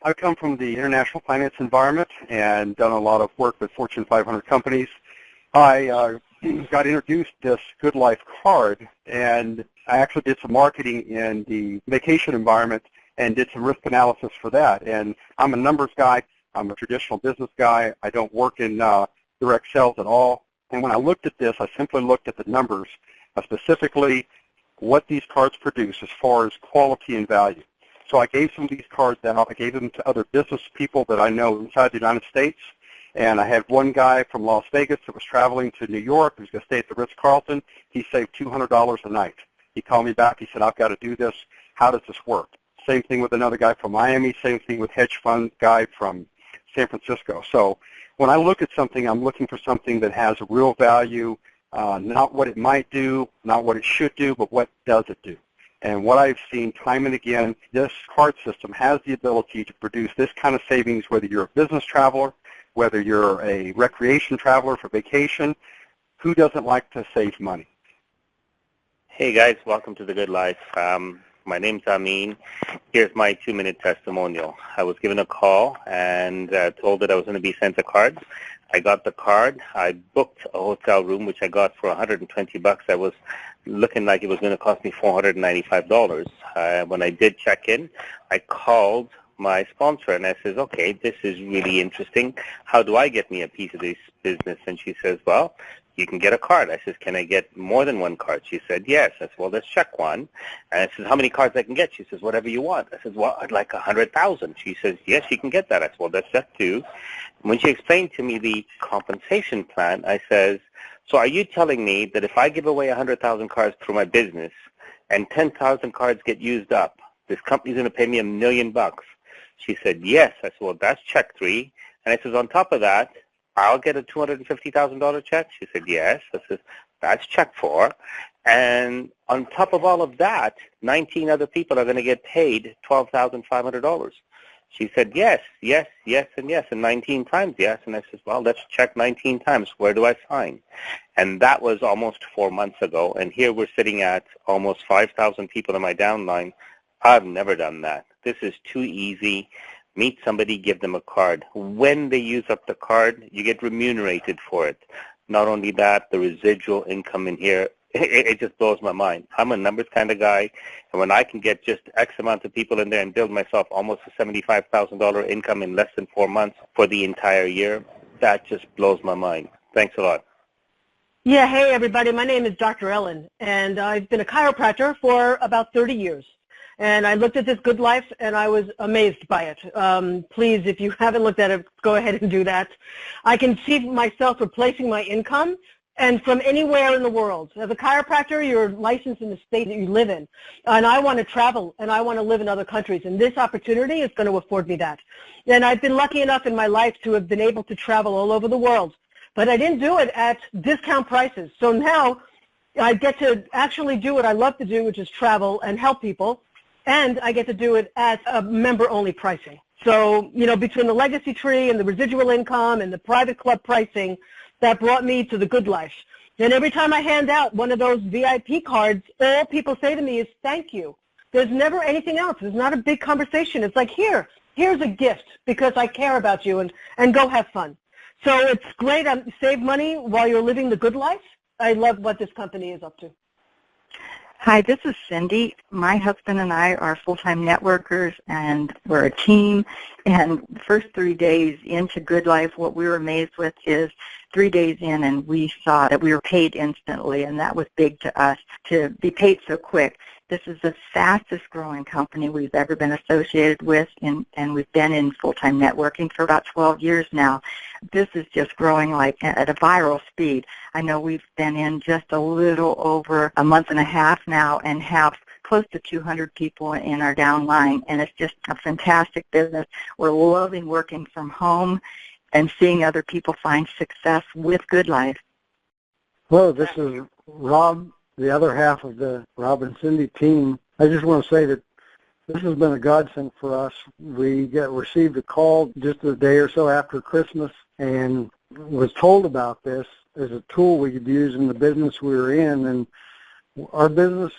I come from the international finance environment and done a lot of work with Fortune 500 companies. I got introduced to this Goodlife card, and I actually did some marketing in the vacation environment and did some risk analysis for that. And I'm a numbers guy. I'm a traditional business guy. I don't work in direct sales at all. And when I looked at this, I simply looked at the numbers, specifically what these cards produce as far as quality and value. So I gave some of these cards out. I gave them to other business people that I know inside the United States. And I had one guy from Las Vegas that was traveling to New York. He was going to stay at the Ritz-Carlton. He saved $200 a night. He called me back. He said, I've got to do this. How does this work? Same thing with another guy from Miami. Same thing with hedge fund guy from San Francisco. So when I look at something, I'm looking for something that has a real value, not what it might do, not what it should do, but what does it do. And what I've seen time and again, this card system has the ability to produce this kind of savings, whether you're a business traveler, whether you're a recreation traveler for vacation. Who doesn't like to save money? Hey guys, welcome to the Good Life. My name's Amin. Here's my 2-minute testimonial. I was given a call and told that I was going to be sent a card. I got the card. I booked a hotel room, which I got for $120. I was looking like it was going to cost me $495. When I did check in, I called my sponsor and I says, okay, this is really interesting. How do I get me a piece of this business? And she says, well, you can get a card. I says, can I get more than one card? She said, yes. I said, well, let's check one. And I says, how many cards I can get? She says, whatever you want. I says, well, I'd like 100,000. She says, yes, you can get that. I said, well, let's check two. When she explained to me the compensation plan, I says, so are you telling me that if I give away 100,000 cards through my business and 10,000 cards get used up, this company's going to pay me $1 million? She said, yes. I said, well, that's check 3. And I says, on top of that, I'll get a $250,000 check? She said, yes. I said, that's check 4. And on top of all of that, 19 other people are going to get paid $12,500. She said, yes, yes, yes, and yes, and 19 times yes. And I said, well, let's check 19 times. Where do I sign? And that was almost 4 months ago. And here we're sitting at almost 5,000 people in my downline. I've never done that. This is too easy. Meet somebody, give them a card. When they use up the card, you get remunerated for it. Not only that, the residual income in here, it just blows my mind. I'm a numbers kind of guy, and when I can get just X amount of people in there and build myself almost a $75,000 income in less than 4 months for the entire year, that just blows my mind. Thanks a lot. Yeah, hey everybody, my name is Dr. Ellen, and I've been a chiropractor for about 30 years. And I looked at this Goodlife, and I was amazed by it. Please, if you haven't looked at it, go ahead and do that. I can see myself replacing my income, and from anywhere in the world. As a chiropractor, you're licensed in the state that you live in. And I want to travel, and I want to live in other countries. And this opportunity is going to afford me that. And I've been lucky enough in my life to have been able to travel all over the world. But I didn't do it at discount prices. So now I get to actually do what I love to do, which is travel and help people. And I get to do it at a member-only pricing. So, you know, between the legacy tree and the residual income and the private club pricing, that brought me to the Good Life. And every time I hand out one of those VIP cards, all people say to me is, thank you. There's never anything else. There's not a big conversation. It's like, here's a gift because I care about you, and go have fun. So it's great. Save money while you're living the good life. I love what this company is up to. Hi, this is Cindy. My husband and I are full-time networkers, and we're a team. And the first 3 days into Good Life, what we were amazed with is 3 days in, and we saw that we were paid instantly, and that was big to us to be paid so quick. This is the fastest growing company we've ever been associated with, and we've been in full-time networking for about 12 years now. This is just growing like at a viral speed. I know we've been in just a little over a month and a half now and have close to 200 people in our downline, and it's just a fantastic business. We're loving working from home and seeing other people find success with Good Life. Hello, this is Rob, the other half of the Rob and Cindy team. I just want to say that this has been a godsend for us. We received a call just a day or so after Christmas and was told about this as a tool we could use in the business we were in. And our business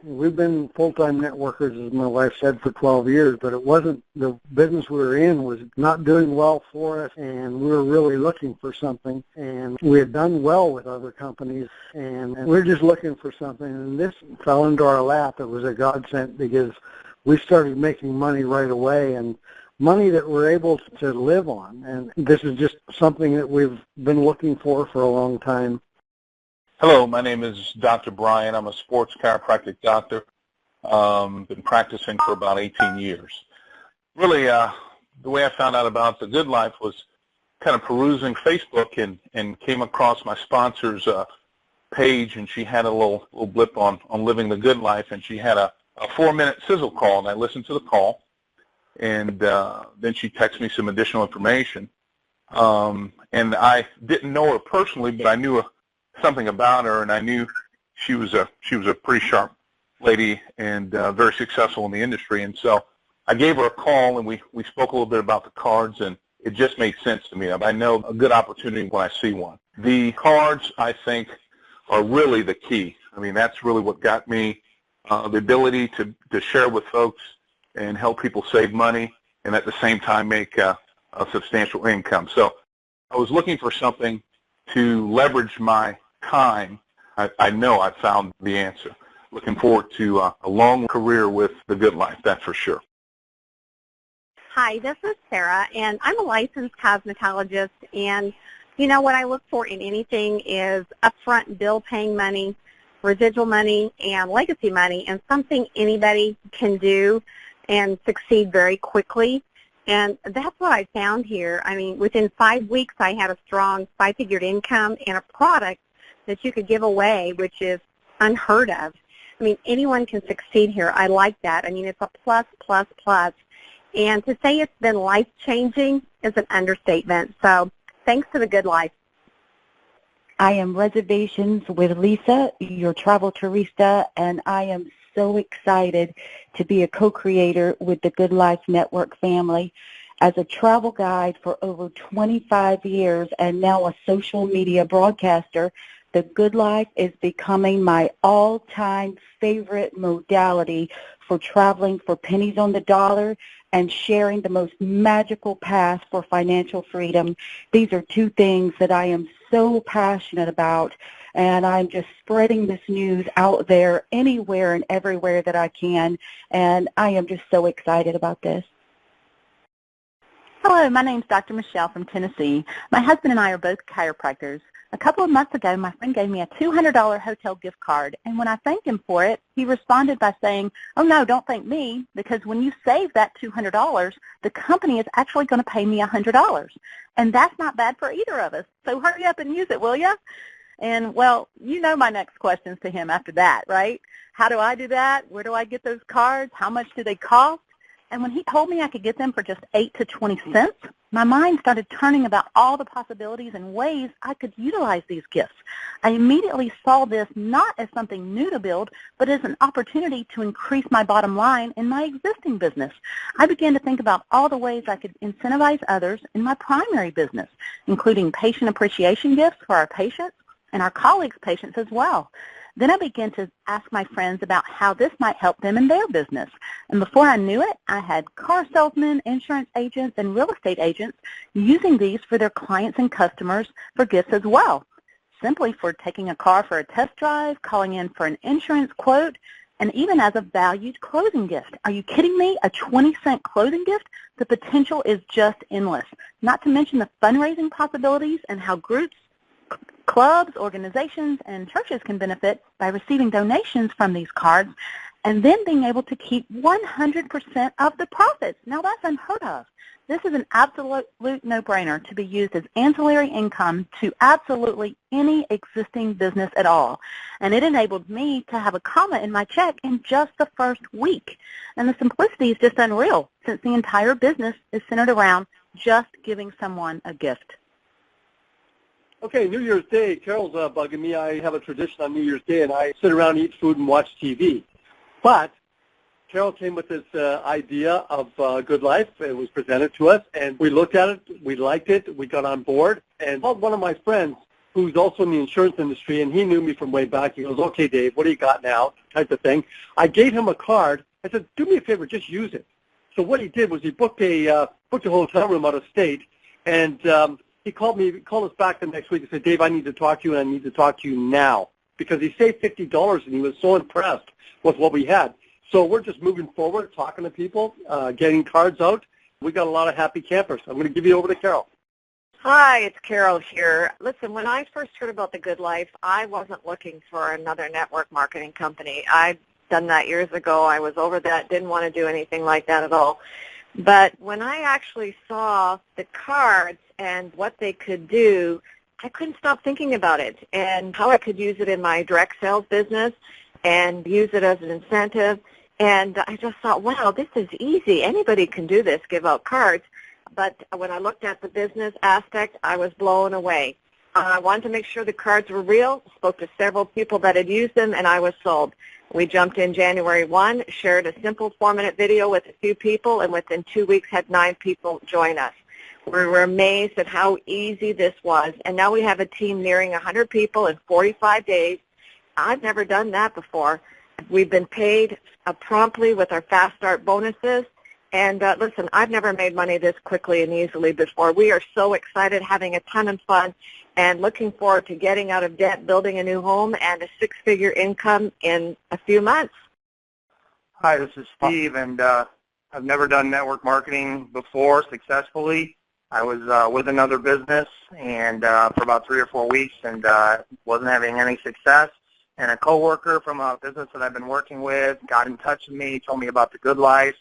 We've been full-time networkers, as my wife said, for 12 years, but it wasn't, the business we were in was not doing well for us, and we were really looking for something. And we had done well with other companies, and we were just looking for something. And this fell into our lap. It was a godsend because we started making money right away, and money that we're able to live on. And this is just something that we've been looking for a long time. Hello, my name is Dr. Brian. I'm a sports chiropractic doctor. Been practicing for about 18 years. Really, the way I found out about the Goodlife was kind of perusing Facebook and came across my sponsor's page, and she had a little blip on living the good life, and she had a 4-minute sizzle call, and I listened to the call. And then she texted me some additional information. And I didn't know her personally, but I knew something about her, and I knew she was a pretty sharp lady and very successful in the industry. And so I gave her a call, and we spoke a little bit about the cards, and it just made sense to me. I know a good opportunity when I see one. The cards, I think, are really the key. I mean, that's really what got me the ability to share with folks and help people save money and at the same time make a substantial income. So I was looking for something to leverage my time. I know I found the answer. Looking forward to a long career with the Good Life, that's for sure. Hi, this is Sarah, and I'm a licensed cosmetologist, and you know what I look for in anything is upfront bill paying money, residual money, and legacy money, and something anybody can do and succeed very quickly. And that's what I found here. I mean, within 5 weeks, I had a strong 5-figure income and a product that you could give away, which is unheard of. I mean, anyone can succeed here. I like that. I mean, it's a plus, plus, plus. And to say it's been life-changing is an understatement. So thanks to the Good Life. I am Reservations with Lisa, your travel tourista, and I am so excited to be a co-creator with the Good Life Network family. As a travel guide for over 25 years and now a social media broadcaster, the Good Life is becoming my all-time favorite modality for traveling for pennies on the dollar and sharing the most magical path for financial freedom. These are two things that I am so passionate about, and I'm just spreading this news out there anywhere and everywhere that I can, and I am just so excited about this. Hello, my name's Dr. Michele from Tennessee. My husband and I are both chiropractors. A couple of months ago, my friend gave me a $200 hotel gift card, and when I thanked him for it, he responded by saying, "Oh, no, don't thank me, because when you save that $200, the company is actually going to pay me $100, and that's not bad for either of us, so hurry up and use it, will you?" And, well, you know my next questions to him after that, right? How do I do that? Where do I get those cards? How much do they cost? And when he told me I could get them for just 8 to 20 cents, my mind started turning about all the possibilities and ways I could utilize these gifts. I immediately saw this not as something new to build, but as an opportunity to increase my bottom line in my existing business. I began to think about all the ways I could incentivize others in my primary business, including patient appreciation gifts for our patients and our colleagues' patients as well. Then I began to ask my friends about how this might help them in their business. And before I knew it, I had car salesmen, insurance agents, and real estate agents using these for their clients and customers for gifts as well, simply for taking a car for a test drive, calling in for an insurance quote, and even as a valued closing gift. Are you kidding me? A 20-cent closing gift? The potential is just endless, not to mention the fundraising possibilities and how groups, clubs, organizations, and churches can benefit by receiving donations from these cards and then being able to keep 100% of the profits. Now, that's unheard of. This is an absolute no-brainer to be used as ancillary income to absolutely any existing business at all. And it enabled me to have a comma in my check in just the first week. And the simplicity is just unreal, since the entire business is centered around just giving someone a gift. Okay, New Year's Day, Carol's bugging me. I have a tradition on New Year's Day, and I sit around, eat food, and watch TV. But Carol came with this idea of Good Life. It was presented to us, and we looked at it. We liked it. We got on board, and called one of my friends who's also in the insurance industry, and he knew me from way back. He goes, okay, Dave, what do you got now, type of thing. I gave him a card. I said, do me a favor, just use it. So what he did was he booked a hotel room out of state, and he called us back the next week and said, Dave, I need to talk to you, and I need to talk to you now, because he saved $50, and he was so impressed with what we had. So we're just moving forward, talking to people, getting cards out. We got a lot of happy campers. I'm going to give you over to Carol. Hi, it's Carol here. Listen, when I first heard about the Good Life, I wasn't looking for another network marketing company. I'd done that years ago. I was over that, didn't want to do anything like that at all. But when I actually saw the cards and what they could do, I couldn't stop thinking about it and how I could use it in my direct sales business and use it as an incentive. And I just thought, wow, this is easy. Anybody can do this, give out cards. But when I looked at the business aspect, I was blown away. I wanted to make sure the cards were real, spoke to several people that had used them, and I was sold. We jumped in January 1, shared a simple 4-minute video with a few people, and within 2 weeks had 9 people join us. We were amazed at how easy this was, and now we have a team nearing 100 people in 45 days. I've never done that before. We've been paid promptly with our fast start bonuses. And listen, I've never made money this quickly and easily before. We are so excited, having a ton of fun, and looking forward to getting out of debt, building a new home, and a 6-figure income in a few months. Hi, this is Steve, and I've never done network marketing before successfully. I was with another business and for about 3 or 4 weeks and wasn't having any success. And a coworker from a business that I've been working with got in touch with me, told me about the Good Life.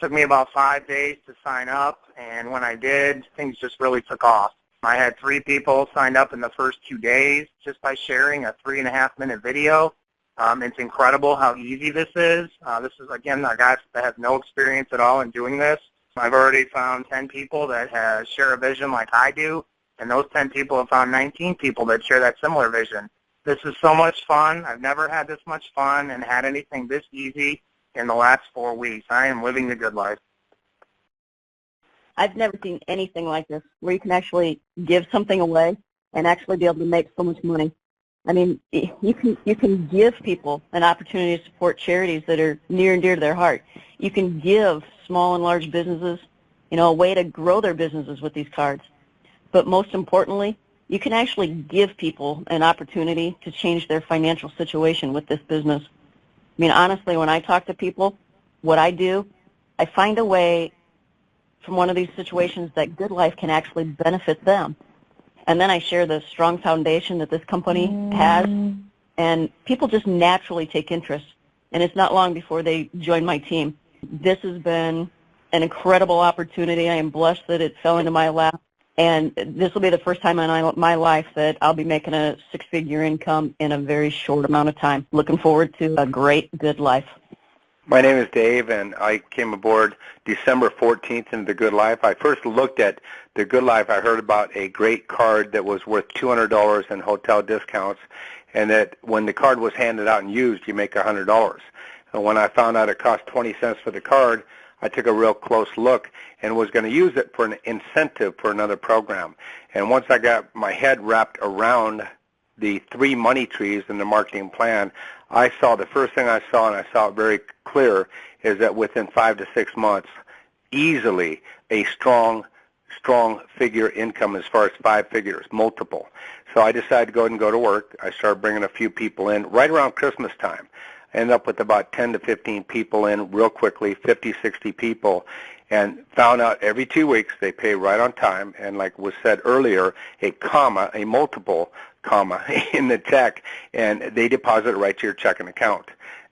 Took me about 5 days to sign up, and when I did, things just really took off. I had 3 people signed up in the first 2 days just by sharing a 3.5-minute video. It's incredible how easy this is. This is, again, a guy that has no experience at all in doing this. I've already found 10 people that share a vision like I do, and those 10 people have found 19 people that share that similar vision. This is so much fun. I've never had this much fun and had anything this easy in the last 4 weeks. I am living the good life. I've never seen anything like this, where you can actually give something away and actually be able to make so much money. I mean, you can give people an opportunity to support charities that are near and dear to their heart. You can give small and large businesses, a way to grow their businesses with these cards. But most importantly, you can actually give people an opportunity to change their financial situation with this business. I mean, honestly, when I talk to people, what I do, I find a way from one of these situations that Good Life can actually benefit them. And then I share the strong foundation that this company has, and people just naturally take interest. And it's not long before they join my team. This has been an incredible opportunity. I am blessed that it fell into my lap. And this will be the first time in my life that I'll be making a 6-figure income in a very short amount of time. Looking forward to a great Good Life. My name is Dave, and I came aboard December 14th into the Good Life. I first looked at the Good Life. I heard about a great card that was worth $200 in hotel discounts, and that when the card was handed out and used, you make $100. And when I found out it cost 20 cents for the card, I took a real close look and was going to use it for an incentive for another program. And once I got my head wrapped around the 3 money trees in the marketing plan, I saw the first thing I saw, and I saw it very clear, is that within 5 to 6 months, easily a strong figure income as far as 5 figures, multiple. So I decided to go ahead and go to work. I started bringing a few people in right around Christmas time. I ended up with about 10 to 15 people in real quickly, 50, 60 people, and found out every 2 weeks they pay right on time, and like was said earlier, a multiple comma in the check, and they deposit it right to your checking account.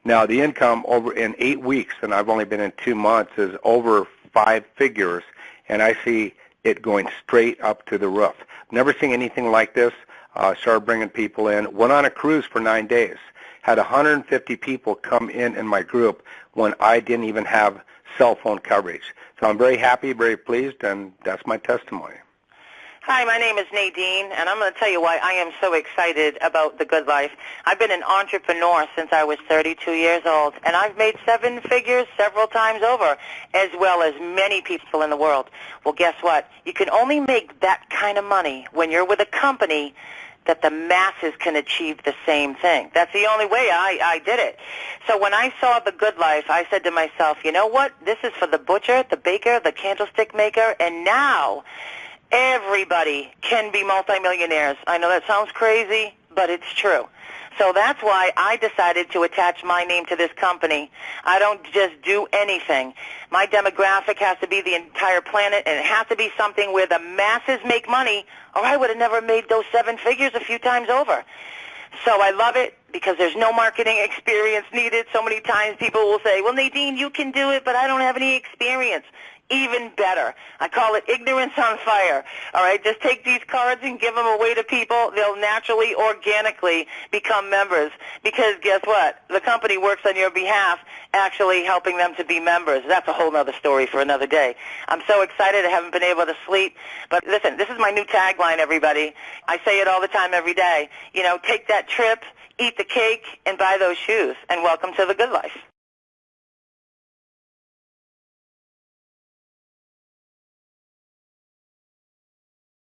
Now the income over in 8 weeks, and I've only been in 2 months, is over 5 figures, and I see it going straight up to the roof. Never seen anything like this. Started bringing people in. Went on a cruise for 9 days. Had 150 people come in my group when I didn't even have cell phone coverage. So I'm very happy, very pleased, and that's my testimony. Hi, my name is Nadine, and I'm going to tell you why I am so excited about the Good Life. I've been an entrepreneur since I was 32 years old, and I've made 7 figures several times over, as well as many people in the world. Well, guess what? You can only make that kind of money when you're with a company that the masses can achieve the same thing. That's the only way I did it. So when I saw the Good Life, I said to myself, you know what? This is for the butcher, the baker, the candlestick maker, and now everybody can be multimillionaires. I know that sounds crazy, but it's true. So that's why I decided to attach my name to this company. I don't just do anything. My demographic has to be the entire planet, and it has to be something where the masses make money, or I would have never made those 7 figures a few times over. So I love it because there's no marketing experience needed. So many times people will say, well, Nadine, you can do it, but I don't have any experience. Even better. I call it ignorance on fire. All right, just take these cards and give them away to people. They'll naturally, organically become members because guess what? The company works on your behalf, actually helping them to be members. That's a whole other story for another day. I'm so excited. I haven't been able to sleep. But listen, this is my new tagline, everybody. I say it all the time, every day. You know, take that trip, eat the cake, and buy those shoes. And welcome to the Good Life.